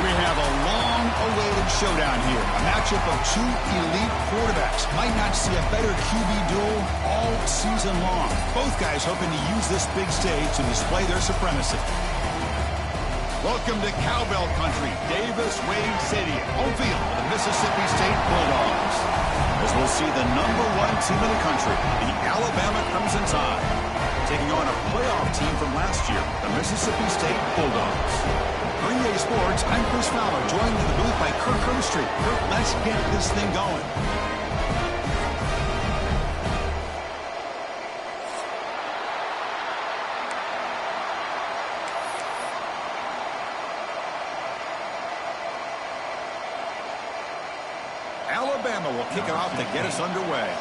We have a long-awaited showdown here. A matchup of two elite quarterbacks. Might not see a better QB duel all season long. Both guys hoping to use this big stage to display their supremacy. Welcome to Cowbell Country, Davis-Wade Stadium, home field of the Mississippi State Bulldogs. As we'll see the #1 team in the country, the Alabama Crimson Tide, taking on a playoff team from last year, the Mississippi State Bulldogs. For EA Sports, I'm Chris Fowler, joined in the booth by Kirk Herbstreit. Kirk, let's get this thing going. Alabama will kick it off to get us underway.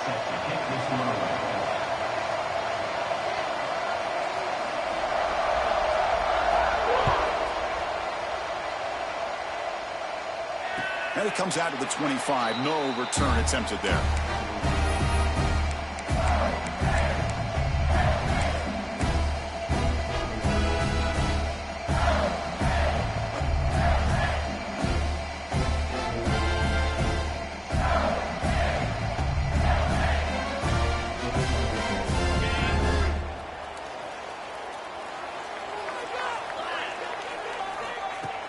And he comes out to the 25. No return attempted there.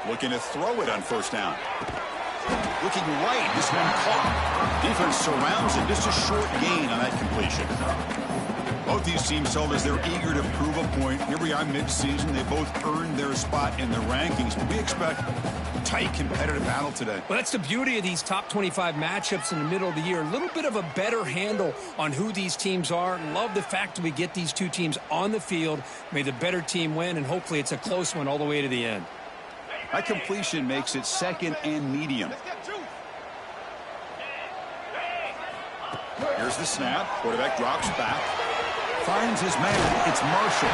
Looking to throw it on first down. Looking right, this one caught. Defense surrounds it. Just a short gain on that completion. Both these teams told us they're eager to prove a point. Here we are mid-season. They both earned their spot in the rankings. But we expect a tight, competitive battle today. Well, that's the beauty of these top 25 matchups in the middle of the year. A little bit of a better handle on who these teams are. Love the fact that we get these two teams on the field. May the better team win, and hopefully it's a close one all the way to the end. That completion makes it second and medium. Here's the snap. Quarterback drops back. Finds his man. It's Marshall.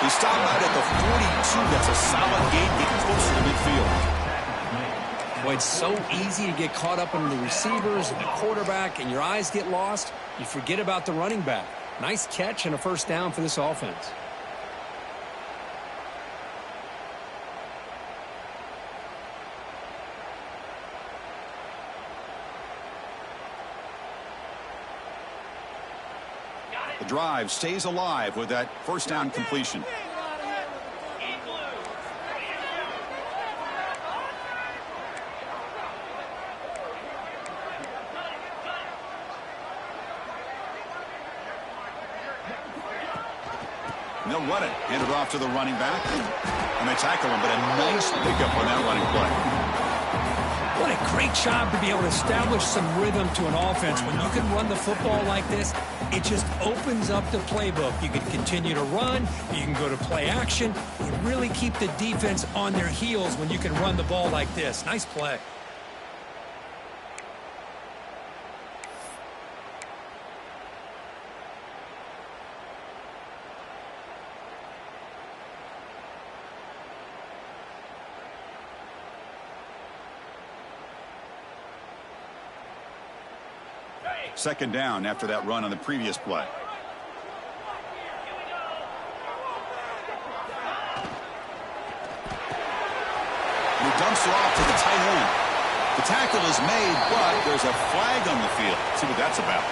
He stopped out at the 42. That's a solid gain. Getting closer to midfield. Boy, it's so easy to get caught up in the receivers and the quarterback, and your eyes get lost. You forget about the running back. Nice catch and a first down for this offense. The drive stays alive with that first down completion. And they'll run it. Hand it off to the running back. And they tackle him, but a nice pickup on that running play. What a great job to be able to establish some rhythm to an offense. When you can run the football like this, it just opens up the playbook. You can continue to run. You can go to play action. You really keep the defense on their heels when you can run the ball like this. Nice play. Second down after that run on the previous play. And he dumps it off to the tight end. The tackle is made, but there's a flag on the field. Let's see what that's about.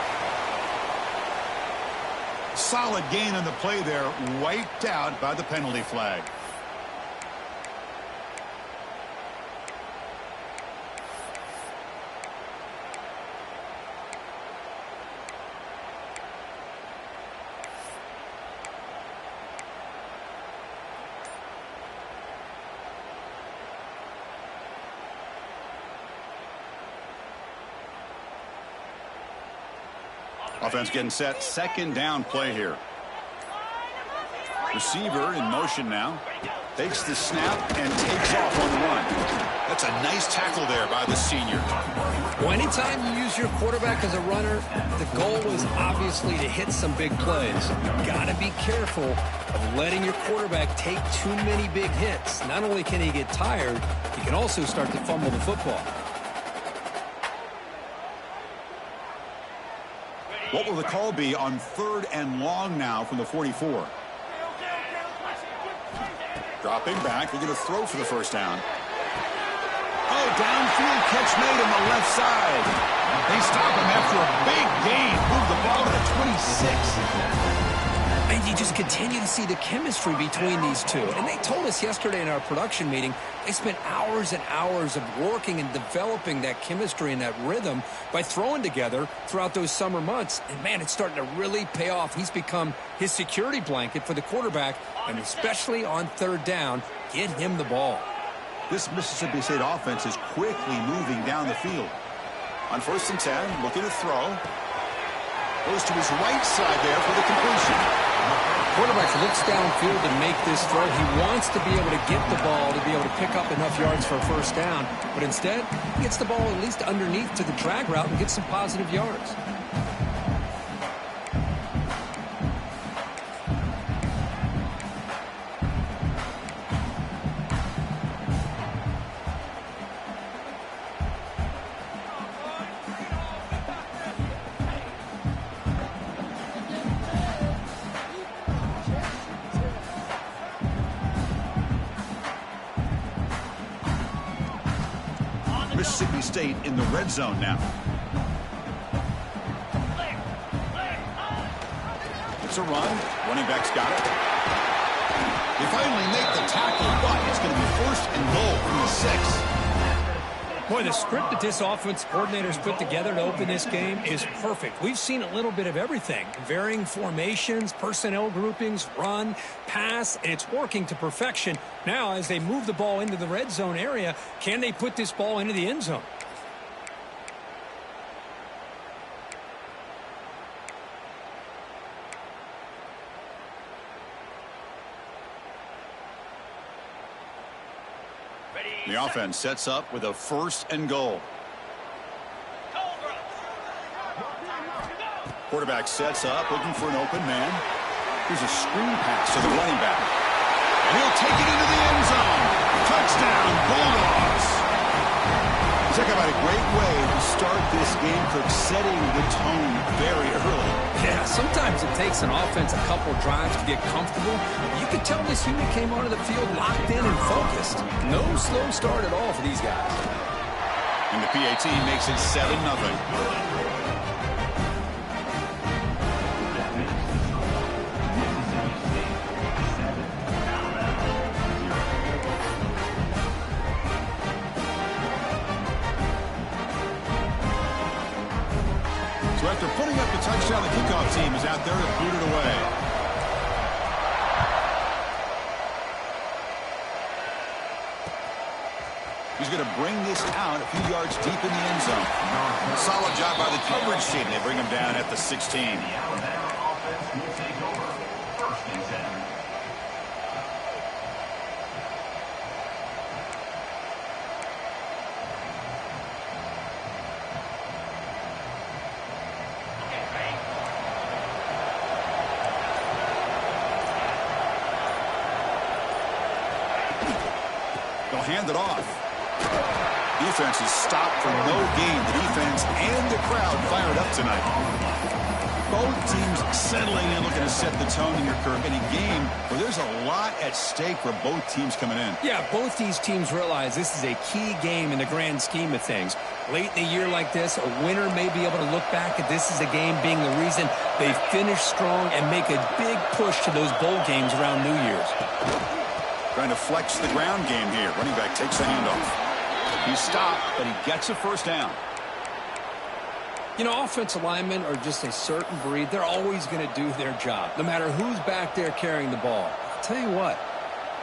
Solid gain on the play there, wiped out by the penalty flag. Offense getting set. Second down play here. Receiver in motion now. Takes the snap and takes off on the run. That's a nice tackle there by the senior. Well, anytime you use your quarterback as a runner, the goal is obviously to hit some big plays. Got to be careful of letting your quarterback take too many big hits. Not only can he get tired, he can also start to fumble the football. What will the call be on 3rd and long now from the 44? Dropping back. They're going to throw for the first down. Oh, downfield catch made on the left side. They stop him after a big gain. Move the ball to the 26. And you just continue to see the chemistry between these two. And they told us yesterday in our production meeting, they spent hours and hours of working and developing that chemistry and that rhythm by throwing together throughout those summer months. And, man, it's starting to really pay off. He's become his security blanket for the quarterback, and especially on third down, get him the ball. This Mississippi State offense is quickly moving down the field. On 1st and 10, looking to throw. Goes to his right side there for the completion. Quarterback looks downfield to make this throw. He wants to be able to get the ball to be able to pick up enough yards for a first down. But instead, he gets the ball at least underneath to the drag route and gets some positive yards. Mississippi State in the red zone now. It's a run. Running back's got it. They finally make the tackle, but it's going to be 1st and goal from the 6. Boy, the script that this offense coordinator's put together to open this game is perfect. We've seen a little bit of everything. Varying formations, personnel groupings, run, pass, and it's working to perfection. Now, as they move the ball into the red zone area, can they put this ball into the end zone? The offense sets up with a 1st and goal. Quarterback sets up, looking for an open man. Here's a screen pass to the running back. And he'll take it into the end zone. Touchdown, Bulldogs. Talk about a great way to start this game, Kirk, setting the tone very early. Yeah, sometimes it takes an offense a couple drives to get comfortable. You can tell this unit came onto the field locked in and focused. No slow start at all for these guys. And the PAT makes it 7-0. So after putting up the touchdown, the kickoff team is out there to boot it away. He's going to bring this out a few yards deep in the end zone. Solid job by the coverage team. They bring him down at the 16. They'll hand it off. Defense is stopped for no gain. The defense and the crowd fired up tonight. Both teams settling in, looking to set the tone in your curve in a game where there's a lot at stake for both teams coming in. Yeah, both these teams realize this is a key game in the grand scheme of things. Late in a year like this, a winner may be able to look back at this as a game being the reason they finish strong and make a big push to those bowl games around New Year's. Trying to flex the ground game here. Running back takes the handoff. He's stopped, but he gets a first down. You know, offensive linemen are just a certain breed. They're always going to do their job, no matter who's back there carrying the ball. I'll tell you what,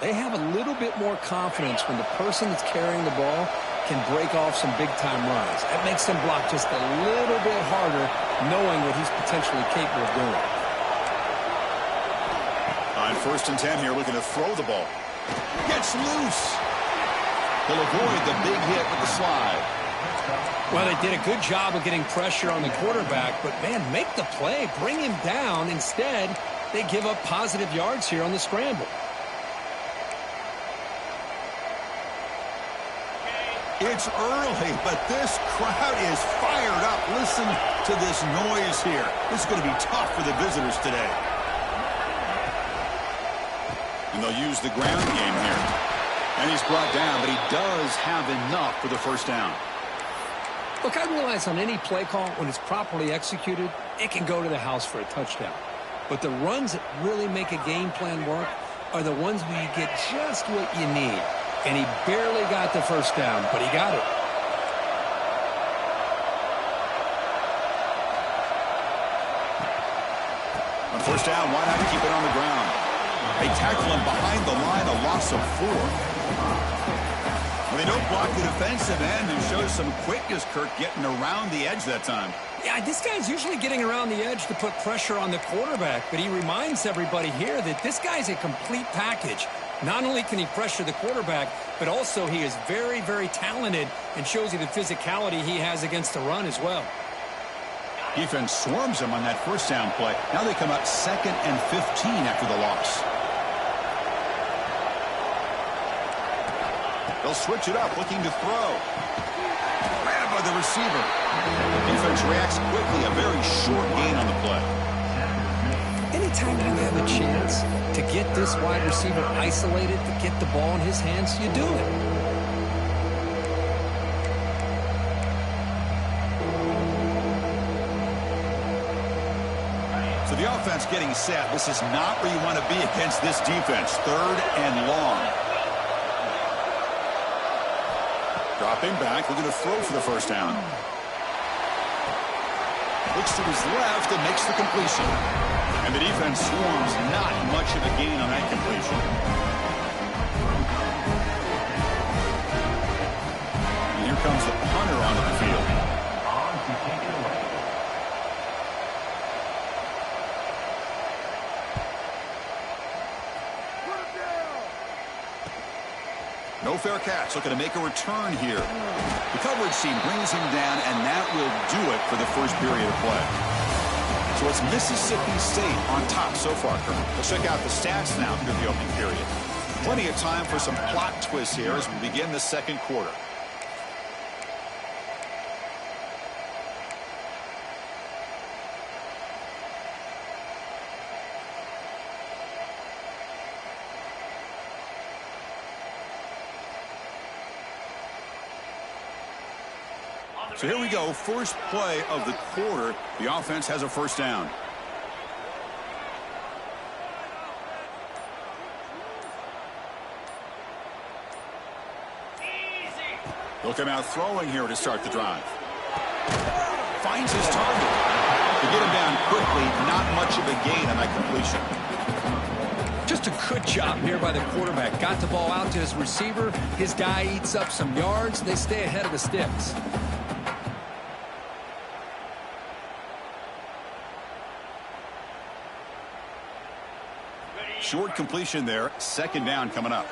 they have a little bit more confidence when the person that's carrying the ball can break off some big-time runs. That makes them block just a little bit harder, knowing what he's potentially capable of doing. On 1st and 10 here, looking to throw the ball. Gets loose. He'll avoid the big hit with the slide. Well, they did a good job of getting pressure on the quarterback, but, man, make the play. Bring him down. Instead, they give up positive yards here on the scramble. It's early, but this crowd is fired up. Listen to this noise here. This is going to be tough for the visitors today. And they'll use the ground game here. And he's brought down, but he does have enough for the first down. Look, I realize on any play call, when it's properly executed, it can go to the house for a touchdown. But the runs that really make a game plan work are the ones where you get just what you need. And he barely got the first down, but he got it. On first down, why not keep it on the ground? They tackle him behind the line, a loss of 4. Well, they don't block the defensive end and shows some quickness, Kirk, getting around the edge that time. Yeah, this guy's usually getting around the edge to put pressure on the quarterback, but he reminds everybody here that this guy's a complete package. Not only can he pressure the quarterback, but also he is very, very talented and shows you the physicality he has against the run as well. Defense swarms him on that first down play. Now they come up 2nd and 15 after the loss. They'll switch it up, looking to throw. Grabbed by the receiver. Defense reacts quickly, a very short gain on the play. Anytime you have a chance to get this wide receiver isolated, to get the ball in his hands, you do it. So the offense getting set. This is not where you want to be against this defense. 3rd and long. Dropping back, looking to throw for the first down. Looks to his left and makes the completion. And the defense swarms, not much of a gain on that completion. And here comes the punter onto the field. No fair catch, looking to make a return here. The coverage team brings him down, and that will do it for the first period of play. So it's Mississippi State on top so far, Kirk. Let's check out the stats now through the opening period. Plenty of time for some plot twists here as we begin the second quarter. So here we go, first play of the quarter. The offense has a first down. They'll come out throwing here to start the drive. Finds his target. To get him down quickly, not much of a gain on that completion. Just a good job here by the quarterback. Got the ball out to his receiver. His guy eats up some yards. They stay ahead of the sticks. Short completion there. Second down coming up.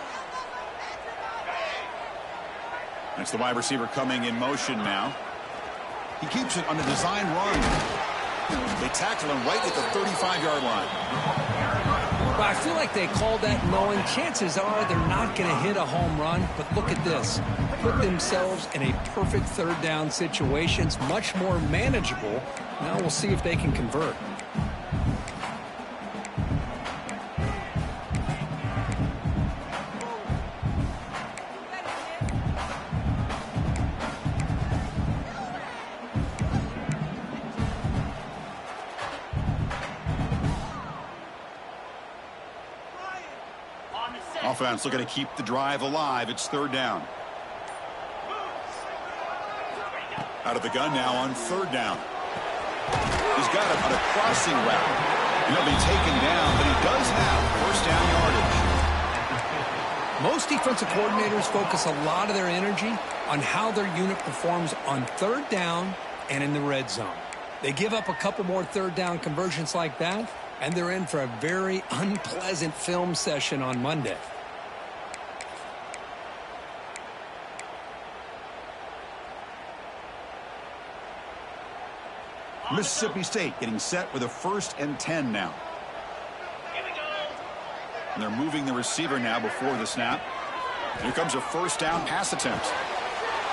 That's the wide receiver coming in motion now. He keeps it on the design run. They tackle him right at the 35-yard line. Well, I feel like they called that knowing chances are they're not going to hit a home run. But look at this. Put themselves in a perfect third down situation. It's much more manageable. Now we'll see if they can convert. Offense looking to keep the drive alive. It's third down. Out of the gun now on third down. He's got it on a crossing route. He'll be taken down, but he does have first down yardage. Most defensive coordinators focus a lot of their energy on how their unit performs on third down and in the red zone. They give up a couple more third down conversions like that, and they're in for a very unpleasant film session on Monday. Mississippi State getting set with a 1st and 10 now. And they're moving the receiver now before the snap. Here comes a first down pass attempt.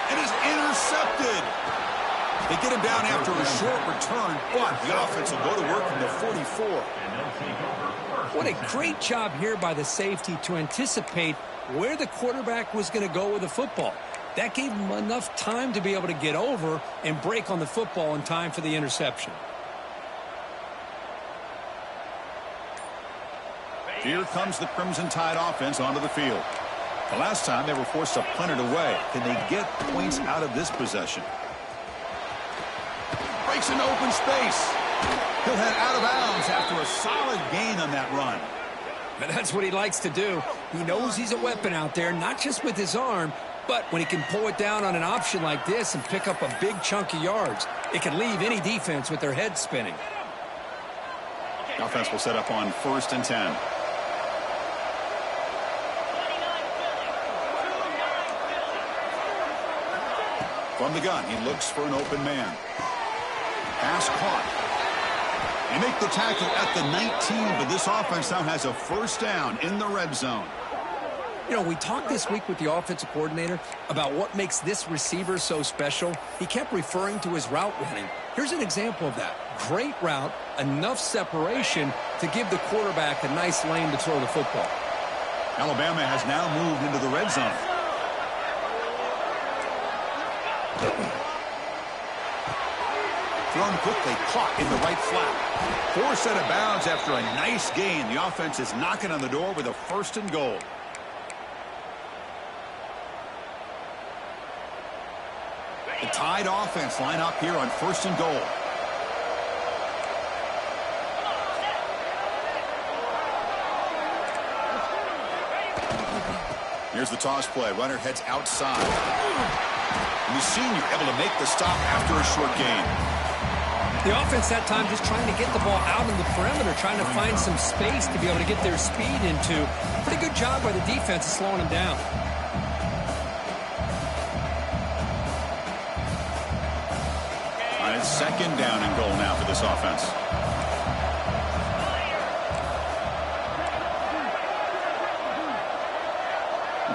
It is intercepted. They get him down after a short return, but the offense will go to work from the 44. What a great job here by the safety to anticipate where the quarterback was going to go with the football. That gave him enough time to be able to get over and break on the football in time for the interception. Here comes the Crimson Tide offense onto the field. The last time they were forced to punt it away. Can they get points out of this possession? Breaks an open space. He'll head out of bounds after a solid gain on that run. But that's what he likes to do. He knows he's a weapon out there, not just with his arm, but when he can pull it down on an option like this and pick up a big chunk of yards, it can leave any defense with their head spinning. The offense will set up on 1st and 10. From the gun, he looks for an open man. Pass caught. They make the tackle at the 19, but this offense now has a 1st down in the red zone. You know, we talked this week with the offensive coordinator about what makes this receiver so special. He kept referring to his route running. Here's an example of that. Great route, enough separation to give the quarterback a nice lane to throw the football. Alabama has now moved into the red zone. Thrown quickly, caught in the right flat. Forced out of bounds after a nice gain. The offense is knocking on the door with a 1st and goal. The Tide offense line up here on 1st and goal. Here's the toss play. Runner heads outside. And the senior able to make the stop after a short gain. The offense that time just trying to get the ball out in the perimeter, trying to find some space to be able to get their speed into. Pretty good job by the defense of slowing them down. All right, it's 2nd down and goal now for this offense.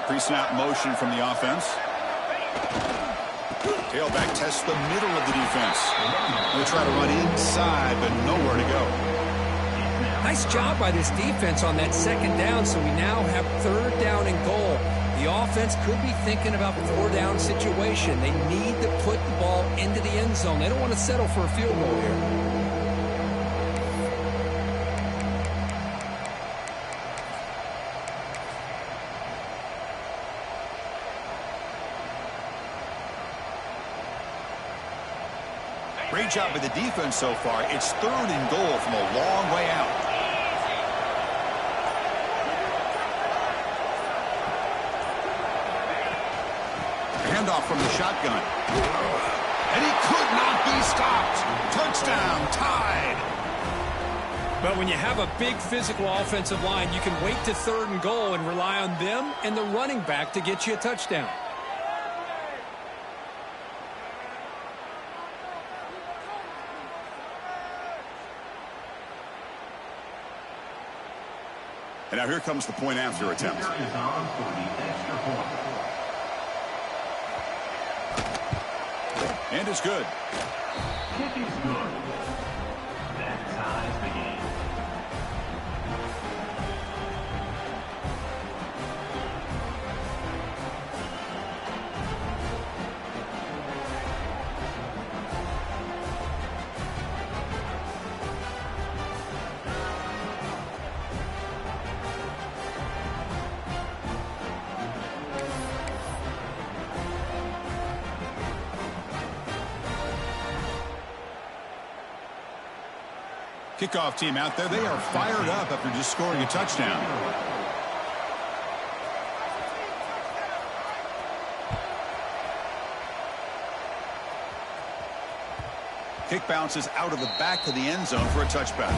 Pre-snap motion from the offense. Tailback tests the middle of the defense. They'll try to run inside, but nowhere to go. Nice job by this defense on that 2nd down, so we now have 3rd down and goal. The offense could be thinking about 4-down situation. They need to put the ball into the end zone. They don't want to settle for a field goal here. Great job by the defense so far. It's 3rd and goal from a long way out. Handoff from the shotgun. And he could not be stopped. Touchdown, Tide. But when you have a big physical offensive line, you can wait to 3rd and goal and rely on them and the running back to get you a touchdown. And now here comes the point after attempt. And it's good. Kick is good. That ties the game. Kickoff team out there, they are fired up after just scoring a touchdown. Kick bounces out of the back of the end zone for a touchback.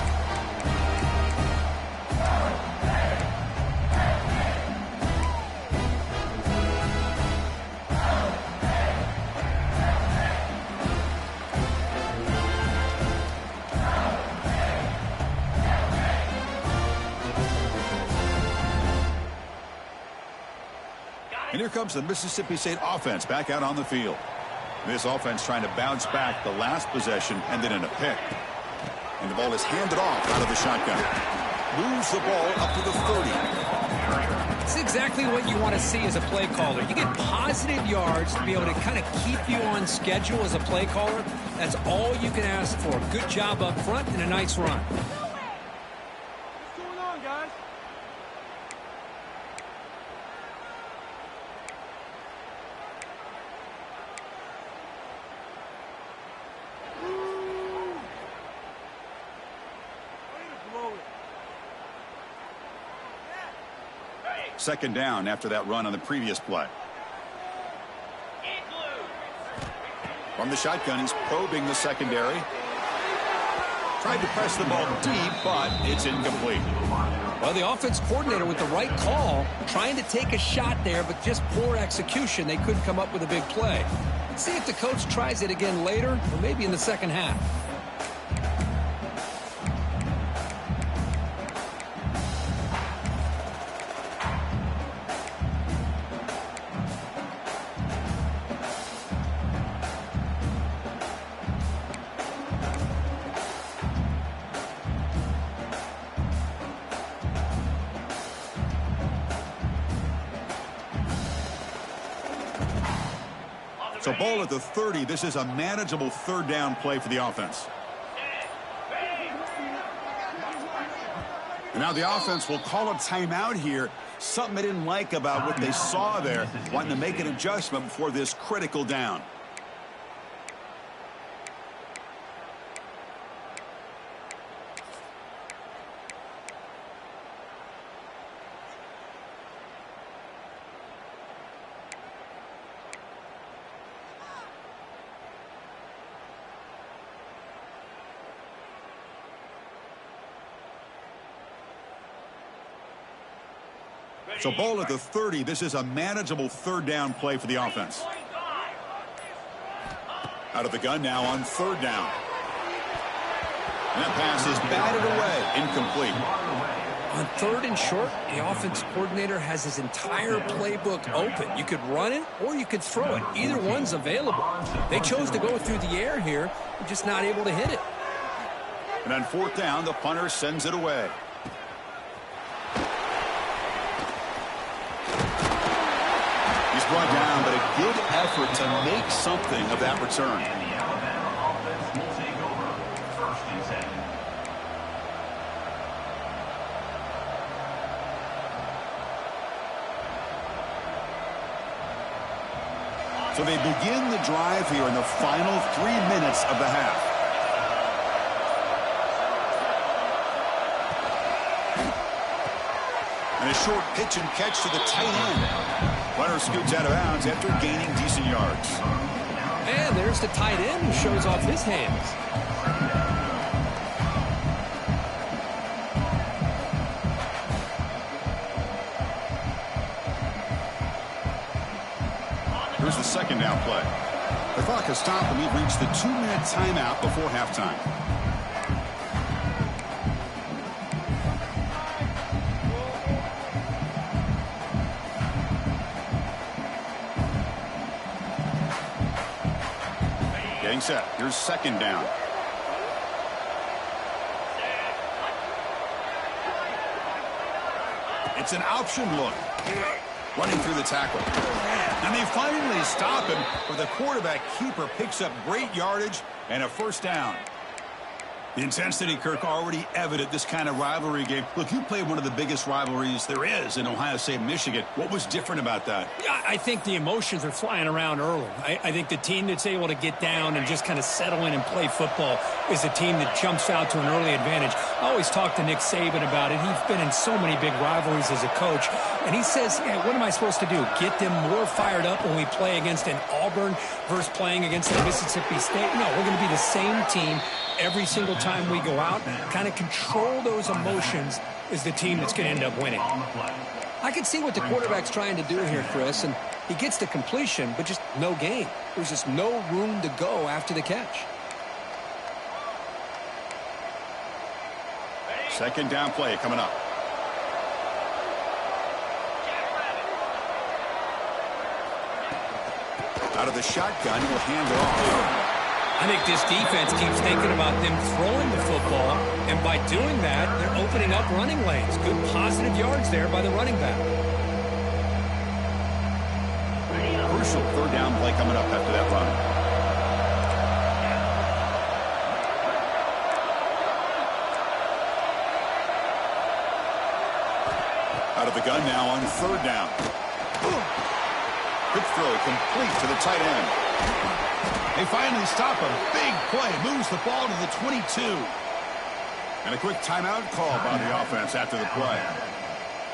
And here comes the Mississippi State offense back out on the field. This offense trying to bounce back the last possession and then in a pick. And the ball is handed off out of the shotgun. moves the ball up to the 30. It's exactly what you want to see as a play caller. You get positive yards to be able to kind of keep you on schedule as a play caller. That's all you can ask for. Good job up front and a nice run. What's going on, guys? Second down after that run on the previous play. From the shotgun, he's probing the secondary. Tried to press the ball deep, but it's incomplete. Well, the offense coordinator with the right call, trying to take a shot there, but just poor execution. They couldn't come up with a big play. Let's see if the coach tries it again later, or maybe in the second half. So ball at the 30. This is a manageable third down play for the offense. And now the offense will call a timeout here. Something they didn't like about what they saw there. Wanting to make an adjustment before this critical down. So ball at the 30. This is a manageable third down play for the offense. Out of the gun now on third down. And that pass is batted away. Incomplete. On third and short, the offense coordinator has his entire playbook open. You could run it or you could throw it. Either one's available. They chose to go through the air here. They're just not able to hit it. And on fourth down, the punter sends it away. Brought down, but a good effort to make something of that return. And the Alabama offense will take over. 1st and 10. So they begin the drive here in the final 3 minutes of the half. And a short pitch and catch to the tight end. Runner scoots out of bounds after gaining decent yards. And there's the tight end who shows off his hands. Here's the second down play. The clock has stopped and we've reached the 2-minute timeout before halftime. Getting set. Here's second down. It's an option look. Running through the tackle. And they finally stop him, but the quarterback keeper picks up great yardage and a first down. The intensity, Kirk, already evident this kind of rivalry game. Look, you played one of the biggest rivalries there is in Ohio State, Michigan. What was different about that? Yeah, I think the emotions are flying around early. I think the team that's able to get down and just kind of settle in and play football is a team that jumps out to an early advantage. I always talk to Nick Saban about it. He's been in so many big rivalries as a coach. And he says, yeah, what am I supposed to do? Get them more fired up when we play against an Auburn versus playing against the Mississippi State? No, we're going to be the same team every single time we go out. Kind of control those emotions is the team that's going to end up winning. I can see what the quarterback's trying to do here, Chris, and he gets the completion, but just no gain. There's just no room to go after the catch. Second down play coming up. Out of the shotgun, he'll hand it off. I think this defense keeps thinking about them throwing the football, and by doing that, they're opening up running lanes. Good positive yards there by the running back. Crucial third down play coming up after that run. Out of the gun now on third down. Quick throw complete to the tight end. They finally stop him. Big play. Moves the ball to the 22. And a quick timeout call by the offense after the play.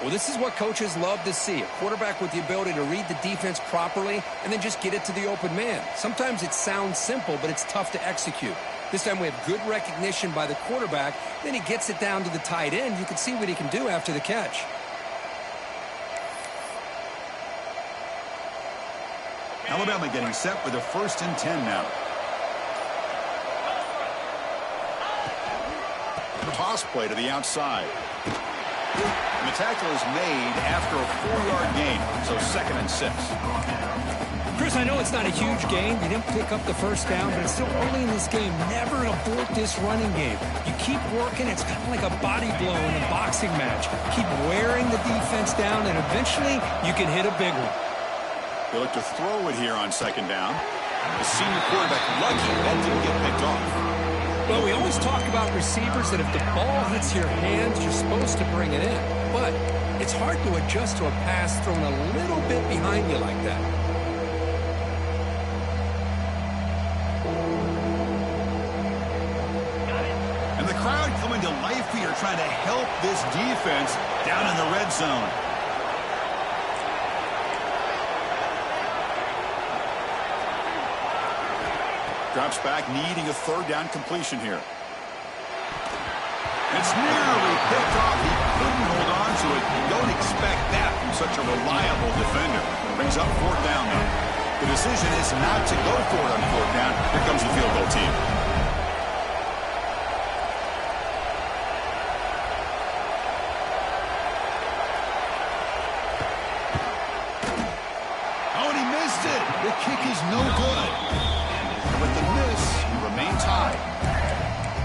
Well, this is what coaches love to see. A quarterback with the ability to read the defense properly and then just get it to the open man. Sometimes it sounds simple, but it's tough to execute. This time we have good recognition by the quarterback. Then he gets it down to the tight end. You can see what he can do after the catch. Alabama getting set for the 1st and 10 now. Toss play to the outside. And the tackle is made after a 4-yard gain, so 2nd and 6. Chris, I know it's not a huge gain. You didn't pick up the first down, but it's still early in this game. Never abort this running game. You keep working. It's kind of like a body blow in a boxing match. Keep wearing the defense down, and eventually you can hit a big one. They look to throw it here on 2nd down. The senior quarterback lucky that didn't get picked off. Well, we always talk about receivers that if the ball hits your hands, you're supposed to bring it in. But it's hard to adjust to a pass thrown a little bit behind you like that. And the crowd coming to life here trying to help this defense down in the red zone. Drops back, needing a 3rd down completion here. It's nearly picked off. He couldn't hold on to it. You don't expect that from such a reliable defender. Brings up 4th down, though. The decision is not to go for it on 4th down. Here comes the field goal team. Oh, and he missed it. The kick is no good. With the miss, you remain tied.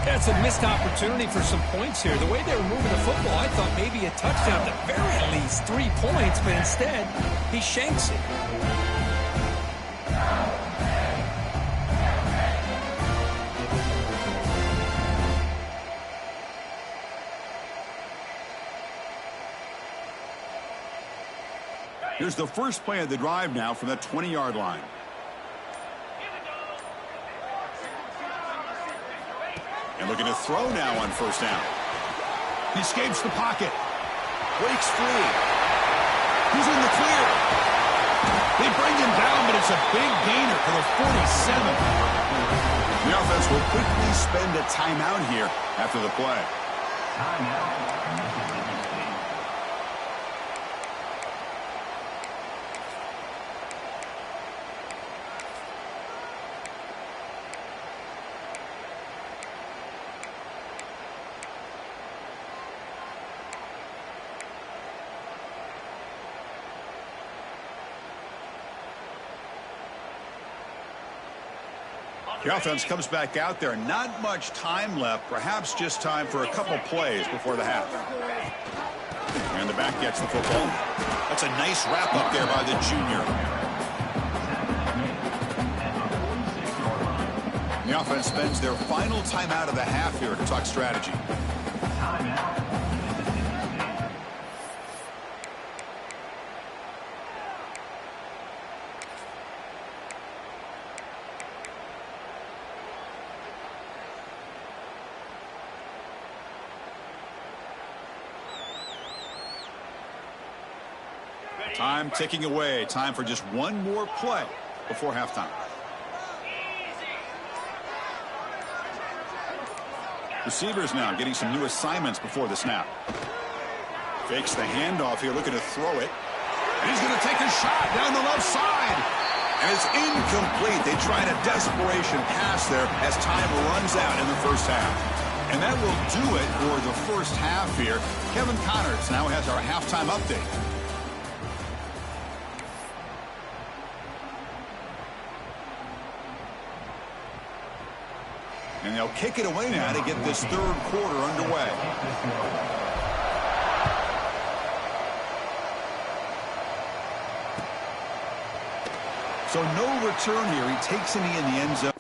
That's a missed opportunity for some points here. The way they were moving the football, I thought maybe a touchdown, at the very least 3 points, but instead, he shanks it. Here's the first play of the drive now from the 20-yard line. And looking to throw now on 1st down. He escapes the pocket. Breaks free. He's in the clear. They bring him down, but it's a big gainer for the 47. The offense will quickly spend a timeout here after the play. Timeout. The offense comes back out there. Not much time left. Perhaps just time for a couple plays before the half. And the back gets the football. That's a nice wrap up there by the junior. The offense spends their final timeout of the half here to talk strategy. Timeout. Time ticking away. Time for just one more play before halftime. Receivers now getting some new assignments before the snap. Fakes the handoff here, looking to throw it. And he's going to take a shot down the left side. And it's incomplete. They tried a desperation pass there as time runs out in the first half. And that will do it for the first half here. Kevin Connors now has our halftime update. And they'll kick it away now to get this third quarter underway. So no return here. He takes it in the end zone.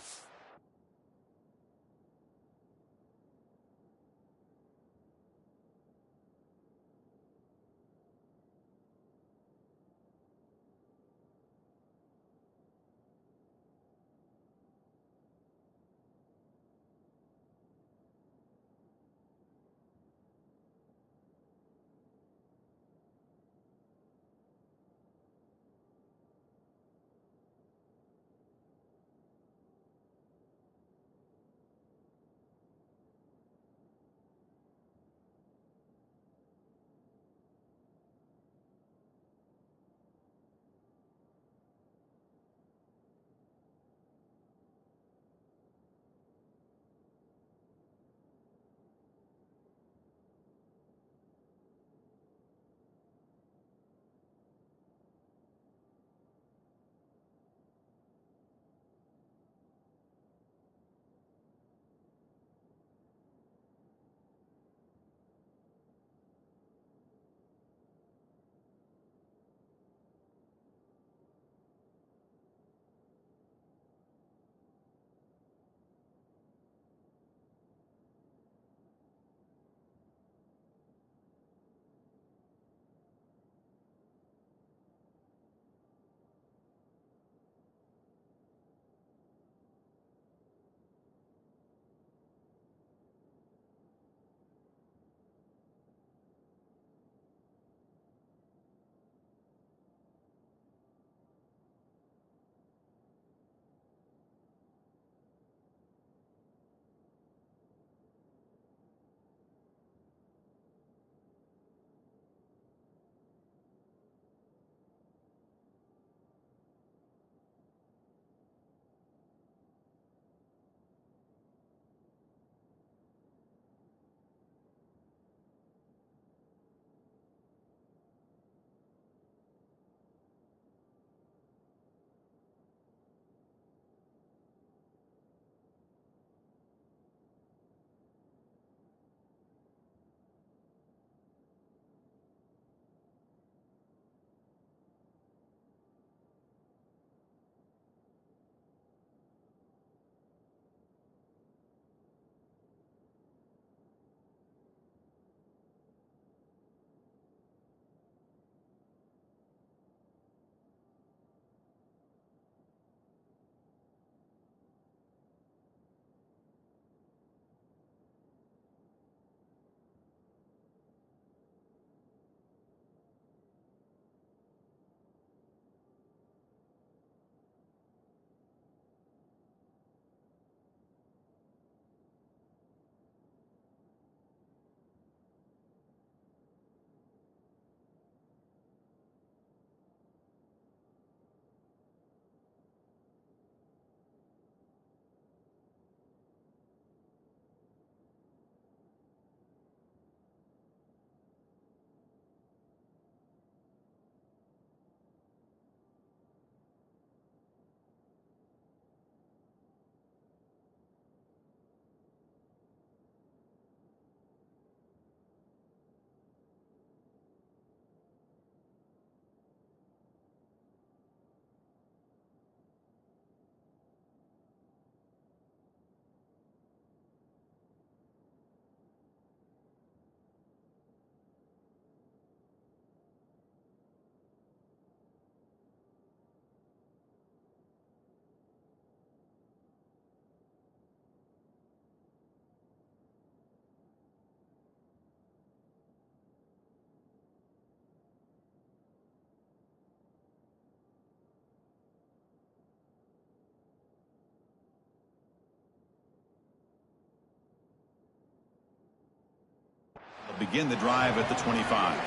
Begin the drive at the 25.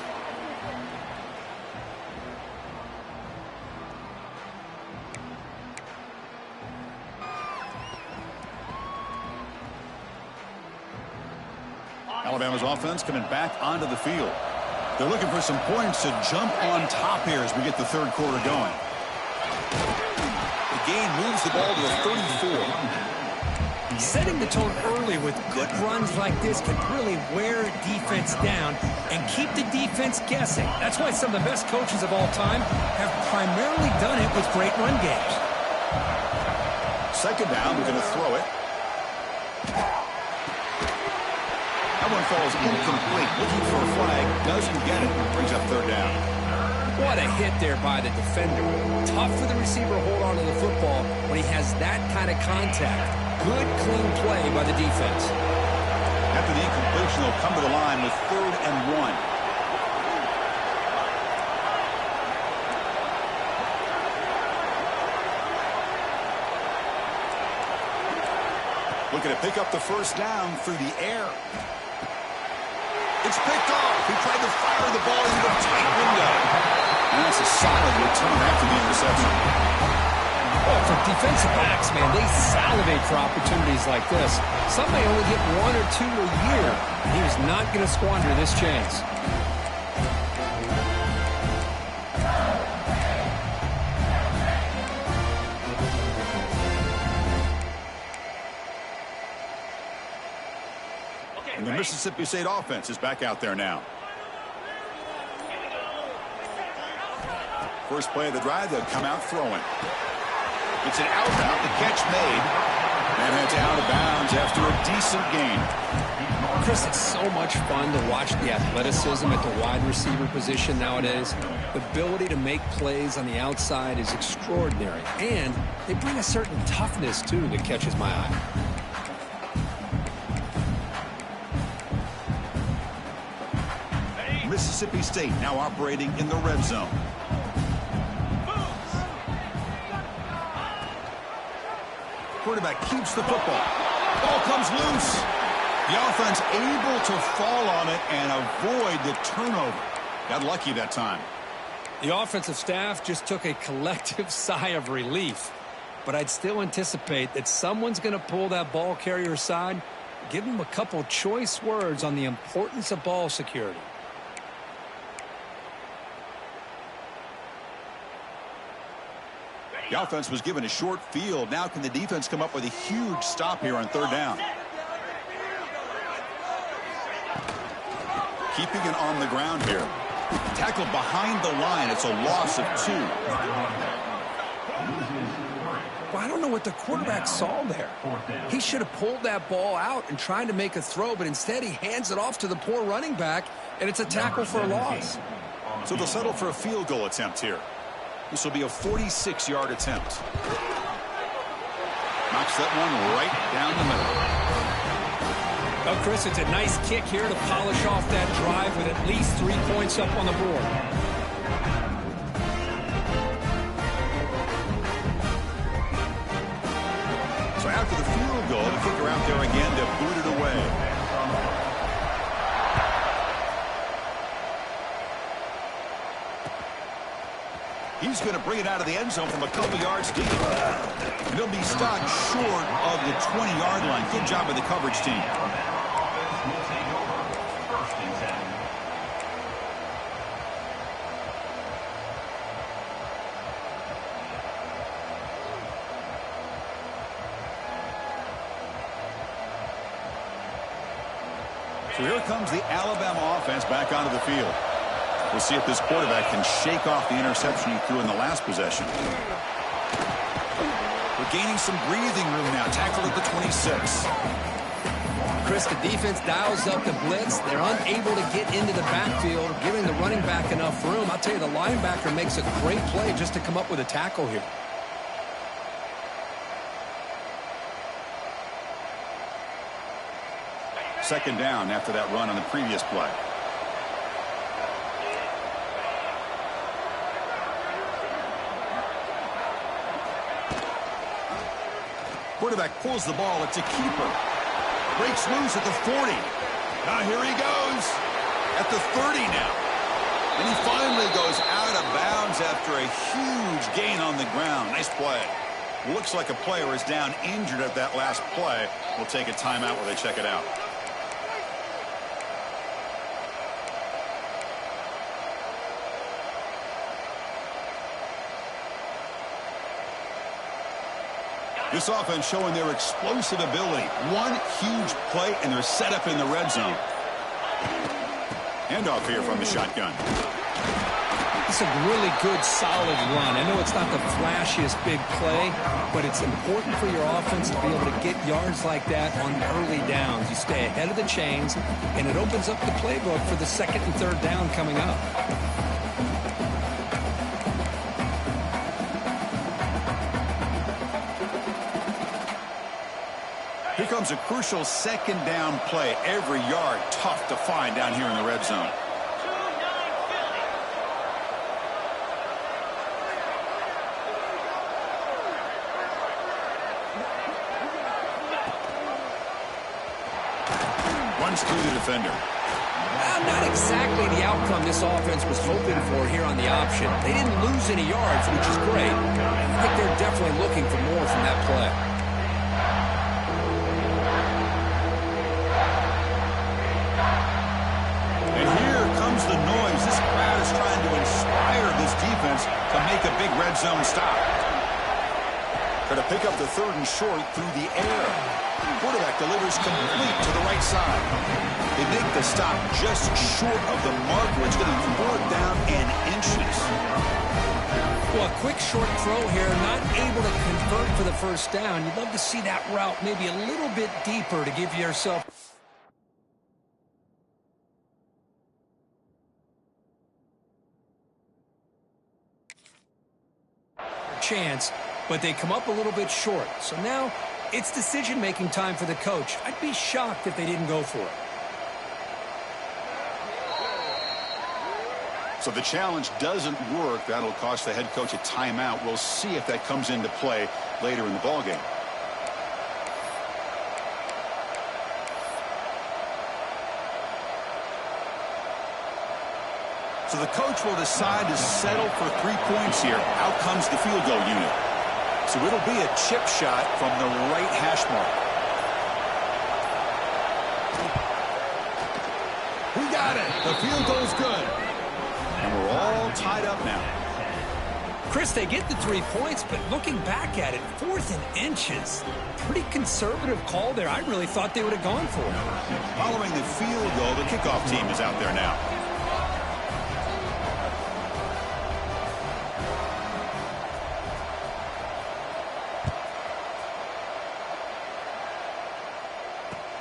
Alabama's offense coming back onto the field. They're looking for some points to jump on top here as we get the third quarter going. The gain moves the ball to the 34. Setting the tone early with good runs like this can really wear defense down and keep the defense guessing. That's why some of the best coaches of all time have primarily done it with great run games. Second down, we're going to throw it. That one falls incomplete. Looking for a flag, doesn't get it. Brings up third down. What a hit there by the defender. Tough for the receiver to hold on to the football when he has that kind of contact. Good, clean play by the defense. After the incompletion, they'll come to the line with 3rd and 1. Looking to pick up the first down through the air. It's picked off. He tried to fire the ball into the tight window. And that's a solid return after the interception. Oh, for defensive backs, man, they salivate for opportunities like this. Some may only get 1 or 2 a year. He was not going to squander this chance. And the Mississippi State offense is back out there now. First play of the drive, they'll come out throwing. It's an out-route, the catch made. And it's out of bounds after a decent gain. Chris, it's so much fun to watch the athleticism at the wide receiver position nowadays. The ability to make plays on the outside is extraordinary. And they bring a certain toughness, too, that catches my eye. Mississippi State now operating in the red zone. Quarterback keeps the football. Ball comes loose. The offense able to fall on it and avoid the turnover. Got lucky that time. The offensive staff just took a collective sigh of relief. But I'd still anticipate that someone's going to pull that ball carrier aside, give him a couple choice words on the importance of ball security. The offense was given a short field. Now can the defense come up with a huge stop here on 3rd down? Keeping it on the ground here. Tackle behind the line. It's a loss of 2. Well, I don't know what the quarterback saw there. He should have pulled that ball out and tried to make a throw, but instead he hands it off to the poor running back, and it's a tackle for a loss. So they'll settle for a field goal attempt here. This will be a 46-yard attempt. Knocks that one right down the middle. Well, Chris, it's a nice kick here to polish off that drive with at least 3 points up on the board. So after the field goal, the kicker out there again to boot it away. He's going to bring it out of the end zone from a couple yards deep. And he'll be stopped short of the 20-yard line. Good job by the coverage team. So here comes the Alabama offense back onto the field. We'll see if this quarterback can shake off the interception he threw in the last possession. We're gaining some breathing room now. Tackled at the 26. Chris, the defense dials up the blitz. They're unable to get into the backfield, giving the running back enough room. I'll tell you, the linebacker makes a great play just to come up with a tackle here. Second down after that run on the previous play. Quarterback pulls the ball. It's a keeper. Breaks loose at the 40. Now here he goes at the 30 now. And he finally goes out of bounds after a huge gain on the ground. Nice play. Looks like a player is down injured at that last play. We'll take a timeout while they check it out. This offense showing their explosive ability. One huge play, and they're set up in the red zone. Handoff here from the shotgun. It's a really good, solid run. I know it's not the flashiest big play, but it's important for your offense to be able to get yards like that on early downs. You stay ahead of the chains, and it opens up the playbook for the second and third down coming up. Here comes a crucial second down play. Every yard tough to find down here in the red zone. Runs through the defender. Well, not exactly the outcome this offense was hoping for here on the option. They didn't lose any yards, which is great. I think they're definitely looking for more from that play. And here comes the noise. This crowd is trying to inspire this defense to make a big red zone stop. Going to pick up the third and short through the air. Quarterback delivers complete to the right side. They make the stop just short of the mark where it's getting 4th down and inches. Well, a quick short throw here, not able to convert for the first down. You'd love to see that route maybe a little bit deeper to give yourself a chance, but they come up a little bit short. So now it's decision-making time for the coach. I'd be shocked if they didn't go for it. So the challenge doesn't work. That'll cost the head coach a timeout. We'll see if that comes into play later in the ballgame. So the coach will decide to settle for 3 points here. Out comes the field goal unit. So it'll be a chip shot from the right hash mark. We got it. The field goal's good. And we're all tied up now. Chris, they get the 3 points, but looking back at it, 4th and inches. Pretty conservative call there. I really thought they would have gone for it. Following the field goal, the kickoff team is out there now.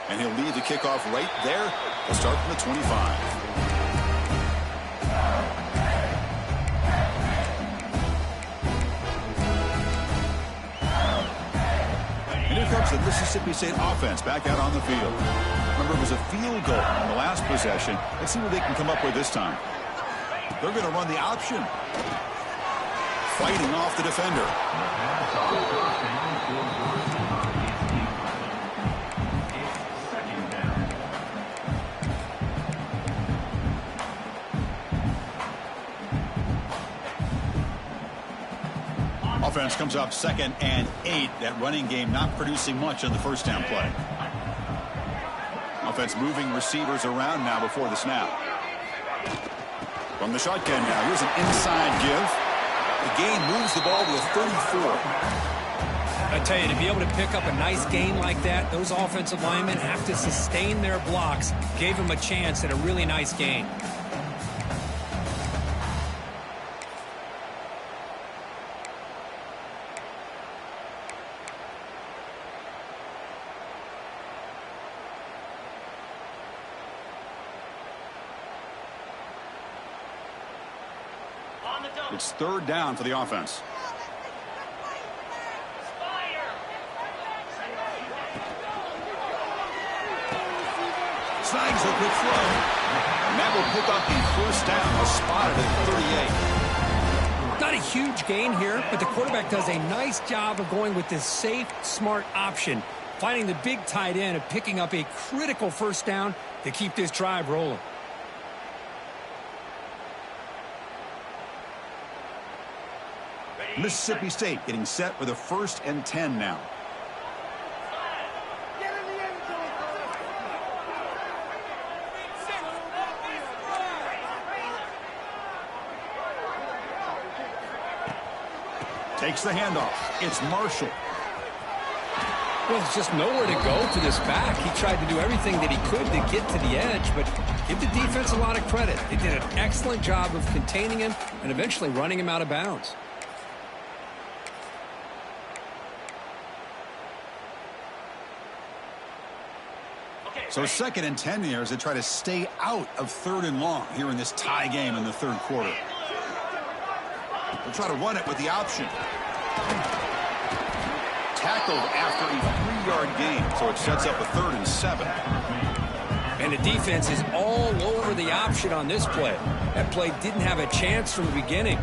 And he'll lead the kickoff right there. They'll start from the 25. And here comes the Mississippi State offense back out on the field. Remember, it was a field goal on the last possession. Let's see what they can come up with this time. They're going to run the option. Fighting off the defender. Offense comes up 2nd and 8. That running game not producing much on the first down play. Offense moving receivers around now before the snap. From the shotgun now, here's an inside give. The gain moves the ball to a 34. I tell you, to be able to pick up a nice gain like that, those offensive linemen have to sustain their blocks. Gave them a chance at a really nice gain. It's 3rd down for the offense. Snags a quick throw. And that will pick up the first down. A spot at 38. Not a huge gain here, but the quarterback does a nice job of going with this safe, smart option, finding the big tight end and picking up a critical first down to keep this drive rolling. Mississippi State getting set for the 1st and 10 now. Takes the handoff. It's Marshall. Well, there's just nowhere to go for this back. He tried to do everything that he could to get to the edge, but give the defense a lot of credit. They did an excellent job of containing him and eventually running him out of bounds. So 2nd and 10 here as they try to stay out of 3rd and long here in this tie game in the 3rd quarter. They'll try to run it with the option. Tackled after a 3-yard gain, so it sets up a 3rd and 7. And the defense is all over the option on this play. That play didn't have a chance from the beginning.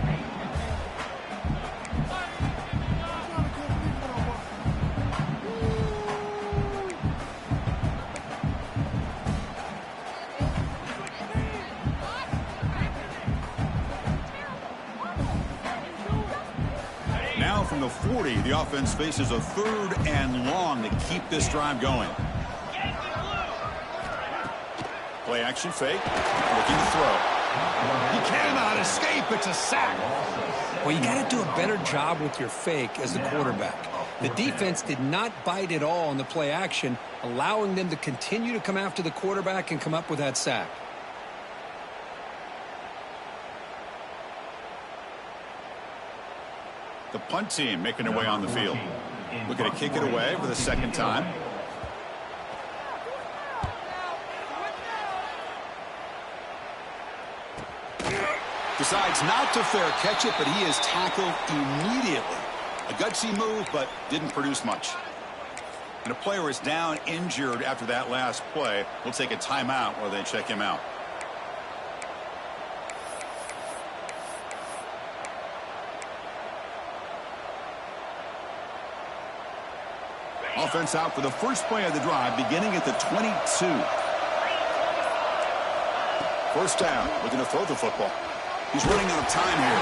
From the 40, the offense faces a 3rd and long to keep this drive going. Play action fake, looking to throw. He cannot escape. It's a sack. Well, you got to do a better job with your fake as the quarterback. The defense did not bite at all on the play action, allowing them to continue to come after the quarterback and come up with that sack. The punt team making their way on the field. Looking to kick it away for the 2nd time. Decides not to fair catch it, but he is tackled immediately. A gutsy move, but didn't produce much. And a player is down injured after that last play. We'll take a timeout while they check him out. Offense out for the first play of the drive, beginning at the 22. First down, looking to throw the football. He's running out of time here.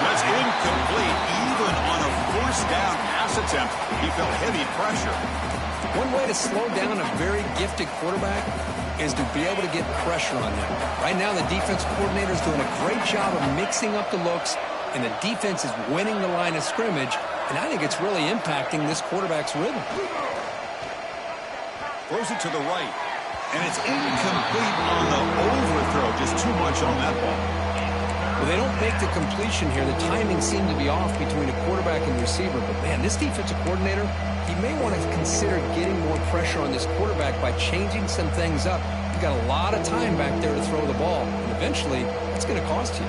That's incomplete. Even on a first down pass attempt, he felt heavy pressure. One way to slow down a very gifted quarterback is to be able to get pressure on him. Right now, the defense coordinator is doing a great job of mixing up the looks, and the defense is winning the line of scrimmage. And I think it's really impacting this quarterback's rhythm. Throws it to the right. And it's incomplete on the overthrow. Just too much on that ball. Well, they don't make the completion here. The timing seemed to be off between a quarterback and receiver. But, man, this defensive coordinator, he may want to consider getting more pressure on this quarterback by changing some things up. You've got a lot of time back there to throw the ball. And eventually, that's going to cost you.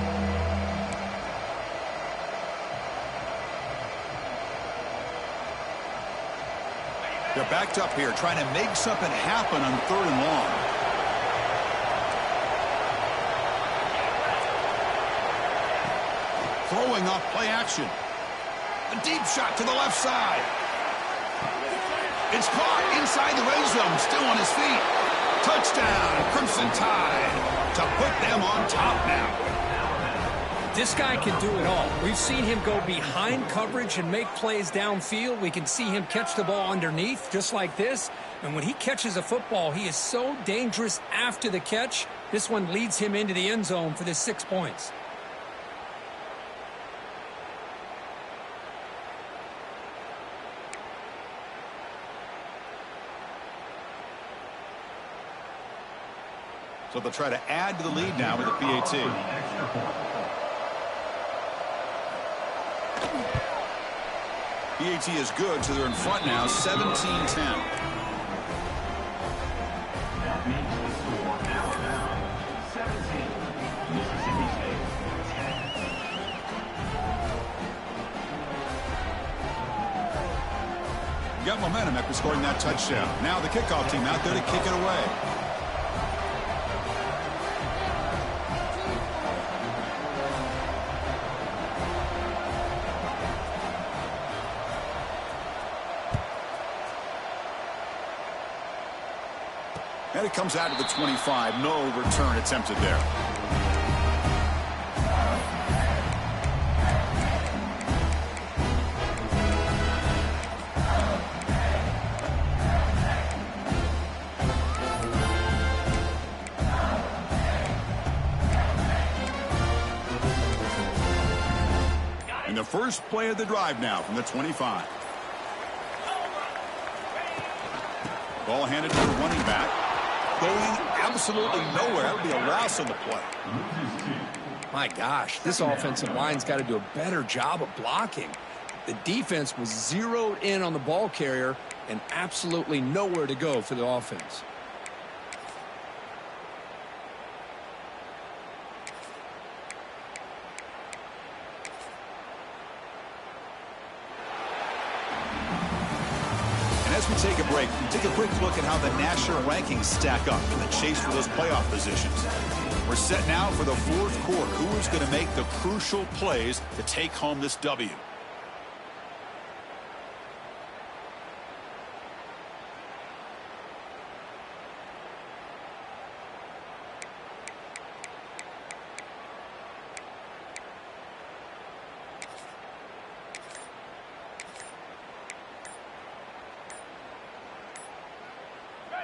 They're backed up here, trying to make something happen on 3rd and long. Throwing off play action. A deep shot to the left side. It's caught inside the red zone, still on his feet. Touchdown, Crimson Tide, to put them on top now. This guy can do it all. We've seen him go behind coverage and make plays downfield. We can see him catch the ball underneath, just like this. And when he catches a football, he is so dangerous after the catch. This one leads him into the end zone for the 6 points. So they'll try to add to the lead now with the PAT. PAT is good, so they're in front now, 17-10. That makes the score now 17, Mississippi State 10. Got momentum after scoring that touchdown. Now the kickoff team out there to kick it away. And it comes out to the 25. No return attempted there. And the first play of the drive now from the 25. Ball handed to the running back. Going absolutely nowhere. That would be a loss on the play. My gosh, this offensive line's got to do a better job of blocking. The defense was zeroed in on the ball carrier and absolutely nowhere to go for the offense. As we take a break look at how the national rankings stack up in the chase for those playoff positions. We're set now for the fourth quarter. Who is going to make the crucial plays to take home this W?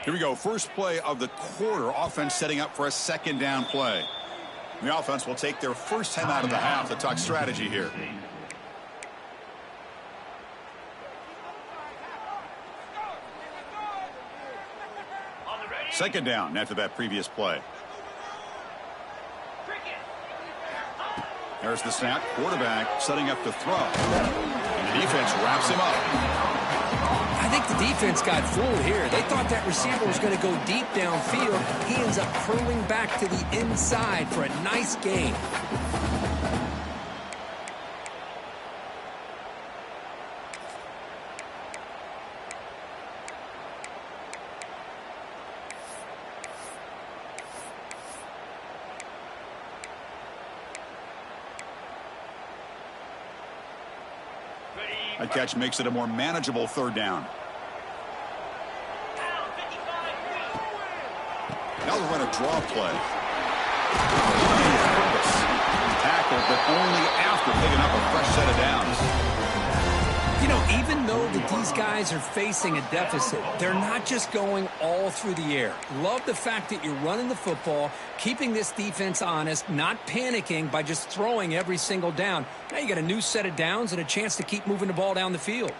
Here we go. First play of the quarter. Offense setting up for a second down play. The offense will take their first time out of the half to talk strategy here. Second down after that previous play. There's the snap. Quarterback setting up to throw. And the defense wraps him up. I think the defense got fooled here. They thought that receiver was going to go deep downfield. He ends up curling back to the inside for a nice gain. That catch makes it a more manageable third down. Now they'll run a draw play. Tackled, but only after picking up a fresh set of downs. You know, even though that these guys are facing a deficit, they're not just going all through the air. Love the fact that you're running the football, keeping this defense honest, not panicking by just throwing every single down. Now you got a new set of downs and a chance to keep moving the ball down the field.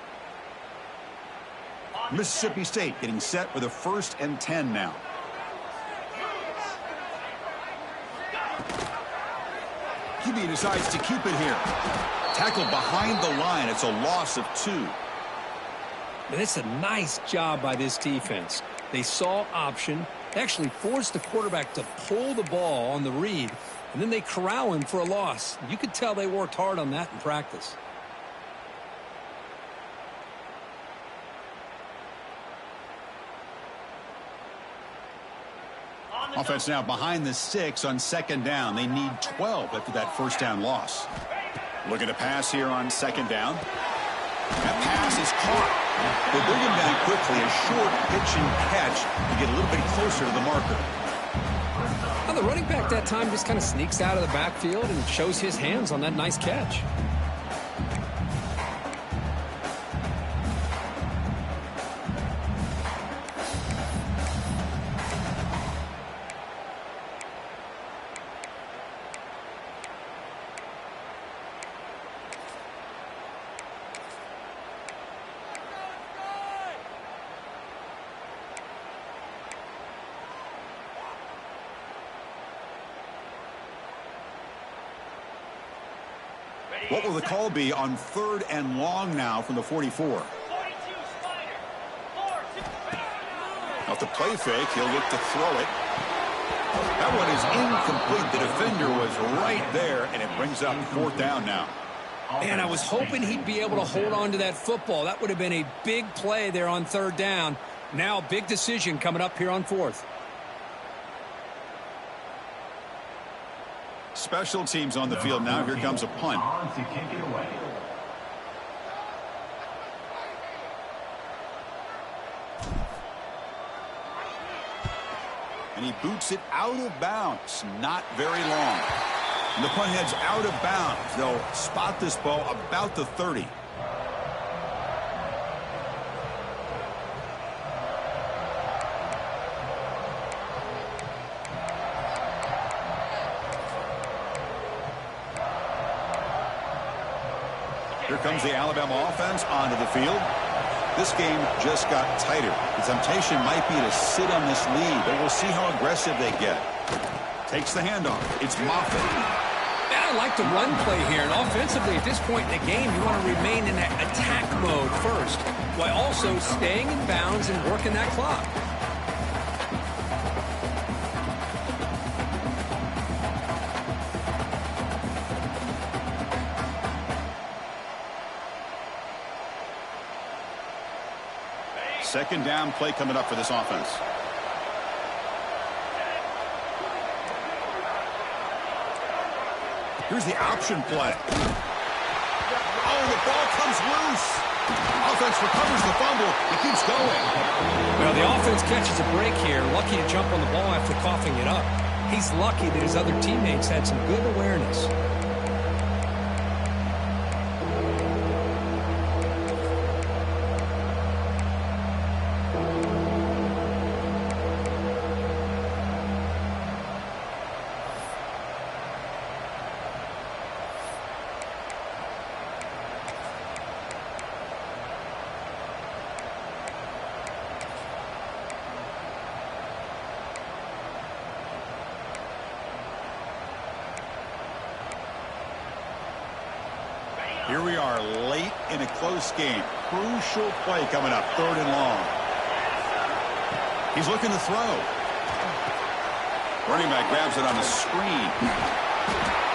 Mississippi State getting set with a 1st and 10 now. QB decides to keep it here. Tackled behind the line. It's a loss of 2. And it's a nice job by this defense. They saw option. They actually forced the quarterback to pull the ball on the read, and then they corral him for a loss. You could tell they worked hard on that in practice. Offense now behind the 6 on second down. They need 12 after that first down loss. Looking to pass here on second down. That pass is caught. They bring him down quickly. A short pitch and catch to get a little bit closer to the marker. Well, the running back that time just kind of sneaks out of the backfield and shows his hands on that nice catch. What will the call be on 3rd and long now from the 44? Off the play fake, he'll look to throw it. That one is incomplete. The defender was right there, and it brings up 4th down now. Man, I was hoping he'd be able to hold on to that football. That would have been a big play there on 3rd down. Now, big decision coming up here on 4th. Special teams on the field now. Here comes a punt. To kick it away. And he boots it out of bounds. Not very long. And the punt heads out of bounds. They'll spot this ball about the 30. Here comes the Alabama offense onto the field. This game just got tighter. The temptation might be to sit on this lead, but we'll see how aggressive they get. Takes the handoff. It's Moffitt. Yeah, I like the run play here, and offensively at this point in the game, you want to remain in that attack mode first, while also staying in bounds and working that clock. Second down play coming up for this offense. Here's the option play. Oh, the ball comes loose. Offense recovers the fumble. It keeps going. Well, the offense catches a break here. Lucky to jump on the ball after coughing it up. He's lucky that his other teammates had some good awareness. Here we are late in a close game. Crucial play coming up, 3rd and long. He's looking to throw. Running back grabs it on the screen.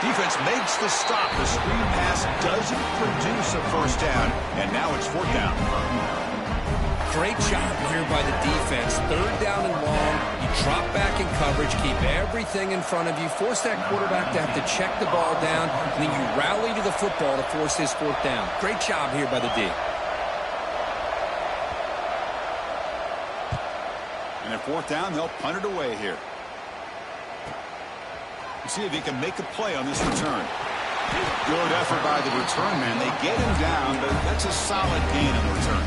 Defense makes the stop. The screen pass doesn't produce a first down, and now it's 4th down. Great job here by the defense. 3rd down and long. You drop back in coverage, keep everything in front of you, force that quarterback to have to check the ball down, and then you rally to the football to force his 4th down. Great job here by the D. And at 4th down, they'll punt it away here. See if he can make a play on this return. Good effort by the return man. They get him down, but that's a solid gain on the return.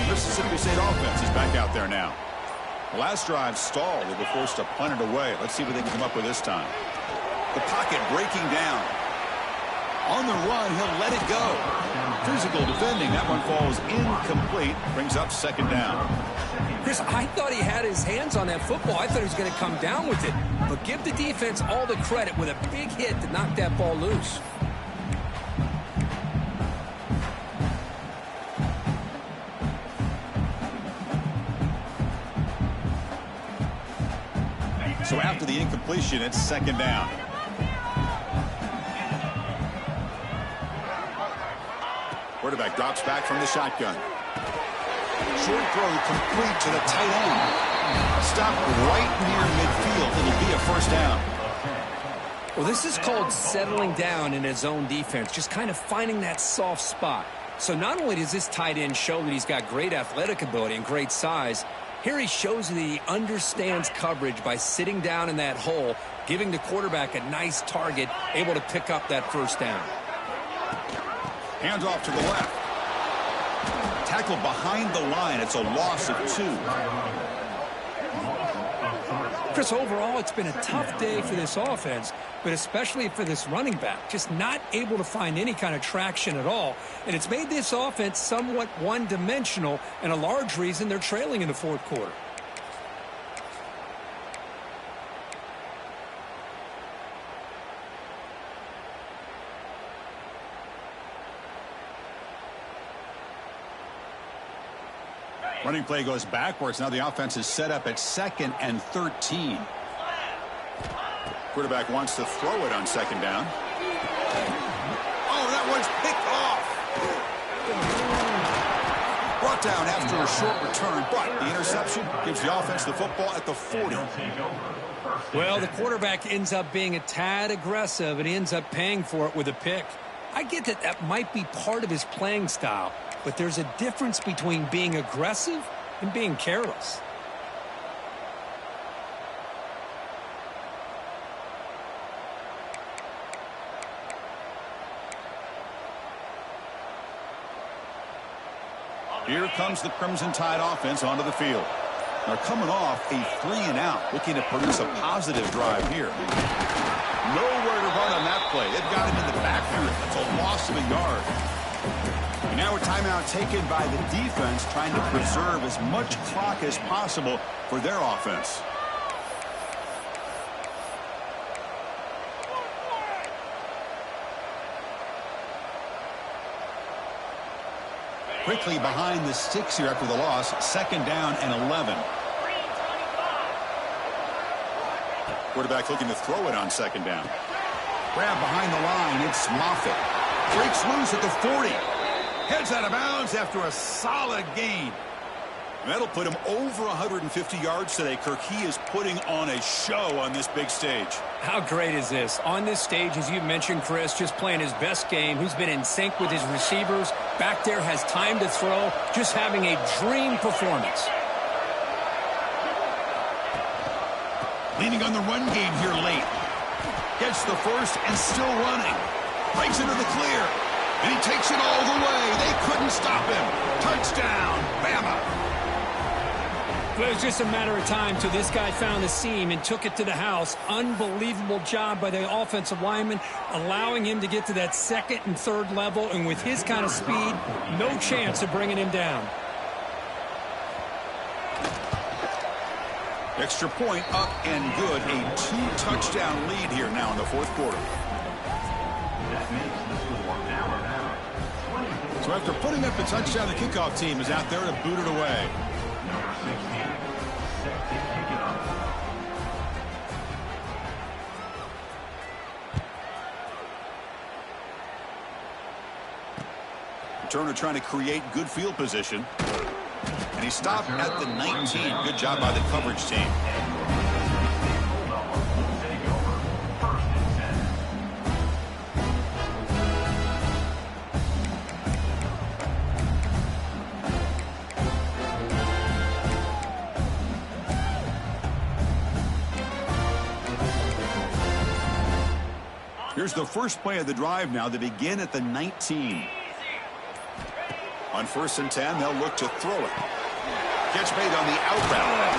Mississippi State offense is back out there now. The last drive stalled. They were forced to punt it away. Let's see what they can come up with this time. The pocket breaking down. On the run, he'll let it go. Physical defending. That one falls incomplete. Brings up 2nd down. Chris, I thought he had his hands on that football. I thought he was going to come down with it. But give the defense all the credit with a big hit to knock that ball loose. So after the incompletion, it's 2nd down. Quarterback drops back from the shotgun. Short throw complete to the tight end. Stopped right near midfield. It'll be a 1st down. Well, this is called settling down in his own defense, just kind of finding that soft spot. So not only does this tight end show that he's got great athletic ability and great size, here he shows that he understands coverage by sitting down in that hole, giving the quarterback a nice target, able to pick up that 1st down. Hands off to the left. Tackled behind the line. It's a loss of 2. Chris, overall, it's been a tough day for this offense, but especially for this running back. Just not able to find any kind of traction at all. And it's made this offense somewhat one-dimensional, and a large reason they're trailing in the 4th quarter. Running play goes backwards. Now the offense is set up at 2nd and 13. Quarterback wants to throw it on 2nd down. Oh, that one's picked off. Brought down after a short return, but the interception gives the offense the football at the 40. Well, the quarterback ends up being a tad aggressive, and he ends up paying for it with a pick. I get that that might be part of his playing style, but there's a difference between being aggressive and being careless. Here comes the Crimson Tide offense onto the field. They're coming off a 3-and-out, looking to produce a positive drive here. Nowhere to run on that play. They've got him in the backfield. That's a loss of a yard. And now a timeout taken by the defense, trying to preserve as much clock as possible for their offense. Quickly behind the sticks here after the loss. 2nd down and 11. Quarterback looking to throw it on 2nd down. Grab behind the line. It's Moffitt. Breaks loose at the 40. Heads out of bounds after a solid gain. That'll put him over 150 yards today, Kirk. He is putting on a show on this big stage. How great is this? On this stage, as you mentioned, Chris, just playing his best game. He's been in sync with his receivers. Back there, has time to throw. Just having a dream performance. Leaning on the run game here late. Gets the first and still running. Breaks into the clear. And he takes it all the way. They couldn't stop him. Touchdown, Bama. Well, it was just a matter of time till this guy found the seam and took it to the house. Unbelievable job by the offensive lineman, allowing him to get to that 2nd and 3rd level. And with his kind of speed, no chance of bringing him down. Extra point up and good. A 2-touchdown lead here now in the 4th quarter. That makes the score now. So after putting up the touchdown, the kickoff team is out there to boot it away. Number 16, set to kick it off. Turner trying to create good field position. And he stopped at the 19. Good job by the coverage team. Here's the first play of the drive now. They begin at the 19. On 1st and 10, they'll look to throw it. Catch made on the out route.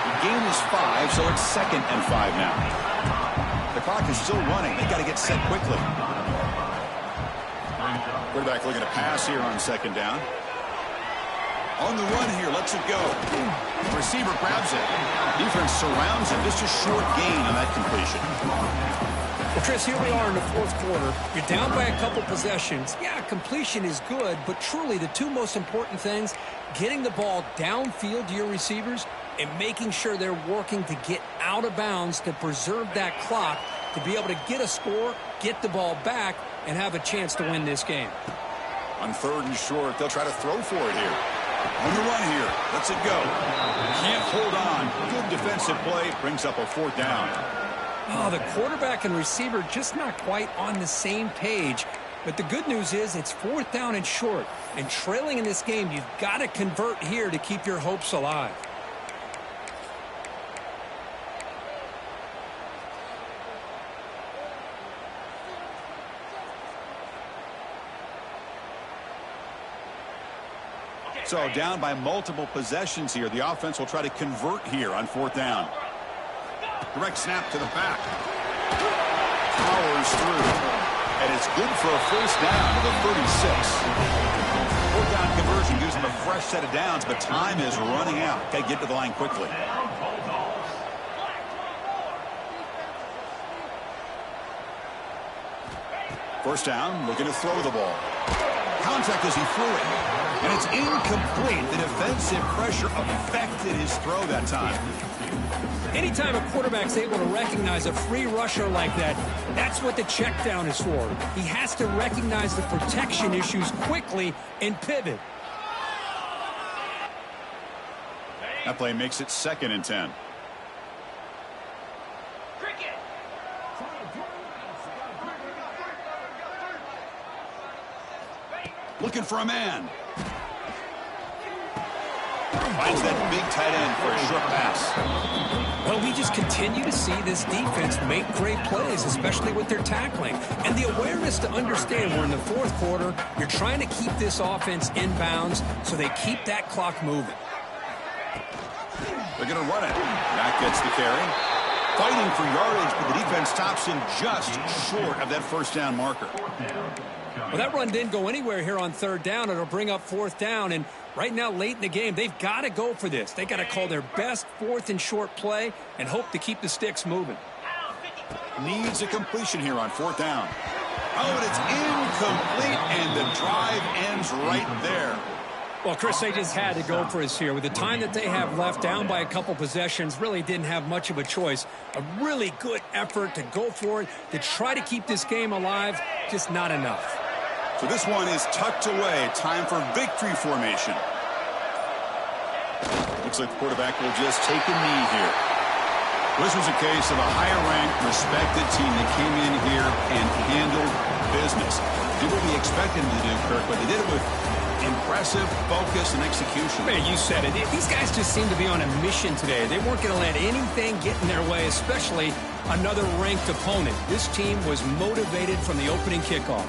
The gain is 5, so it's 2nd and 5 now. The clock is still running. They got to get set quickly. Quarterback looking to pass here on 2nd down. On the run here, lets it go. Receiver grabs it. Defense surrounds him. Just a short gain on that completion. Well, Chris, here we are in the 4th quarter. You're down by a couple possessions. Yeah, completion is good, but truly the two most important things, getting the ball downfield to your receivers and making sure they're working to get out of bounds to preserve that clock to be able to get a score, get the ball back, and have a chance to win this game. On 3rd and short, they'll try to throw for it here. On the run here, lets it go. Can't hold on. Good defensive play, brings up a 4th down. Oh, the quarterback and receiver just not quite on the same page. But the good news is it's 4th down and short. And trailing in this game, you've got to convert here to keep your hopes alive. So down by multiple possessions here. The offense will try to convert here on 4th down. Direct snap to the back. Powers through. And it's good for a 1st down to the 36. 4th down conversion gives them a fresh set of downs, but time is running out. Got to get to the line quickly. First down, looking to throw the ball. Contact as he threw it. And it's incomplete. The defensive pressure affected his throw that time. Anytime a quarterback's able to recognize a free rusher like that, that's what the check down is for. He has to recognize the protection issues quickly and pivot. That play makes it 2nd and 10. Looking for a man. Finds that big tight end for a short pass. Well, we just continue to see this defense make great plays, especially with their tackling. And the awareness to understand we're in the fourth quarter, you're trying to keep this offense in bounds so they keep that clock moving. They're going to run it. That gets the carry. Fighting for yardage, but the defense stops him just short of that first down marker. Well, that run didn't go anywhere here on third down. It'll bring up fourth down, and right now, late in the game, they've got to go for this. They've got to call their best fourth and short play and hope to keep the sticks moving. Needs a completion here on fourth down. Oh, and it's incomplete, and the drive ends right there. Well, Chris, they just had to go for us here. With the time that they have left, down by a couple possessions, really didn't have much of a choice. A really good effort to go for it, to try to keep this game alive, just not enough. So this one is tucked away. Time for victory formation. Looks like the quarterback will just take a knee here. This was a case of a higher-ranked, respected team that came in here and handled business. Did what we expected them to do, Kirk, but they did it with impressive focus and execution. Man, you said it. These guys just seem to be on a mission today. They weren't going to let anything get in their way, especially another ranked opponent. This team was motivated from the opening kickoff.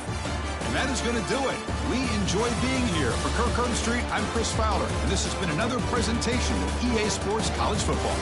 And that is going to do it. We enjoy being here. For Kirk Herbstreit, I'm Chris Fowler, and this has been another presentation of EA Sports College Football.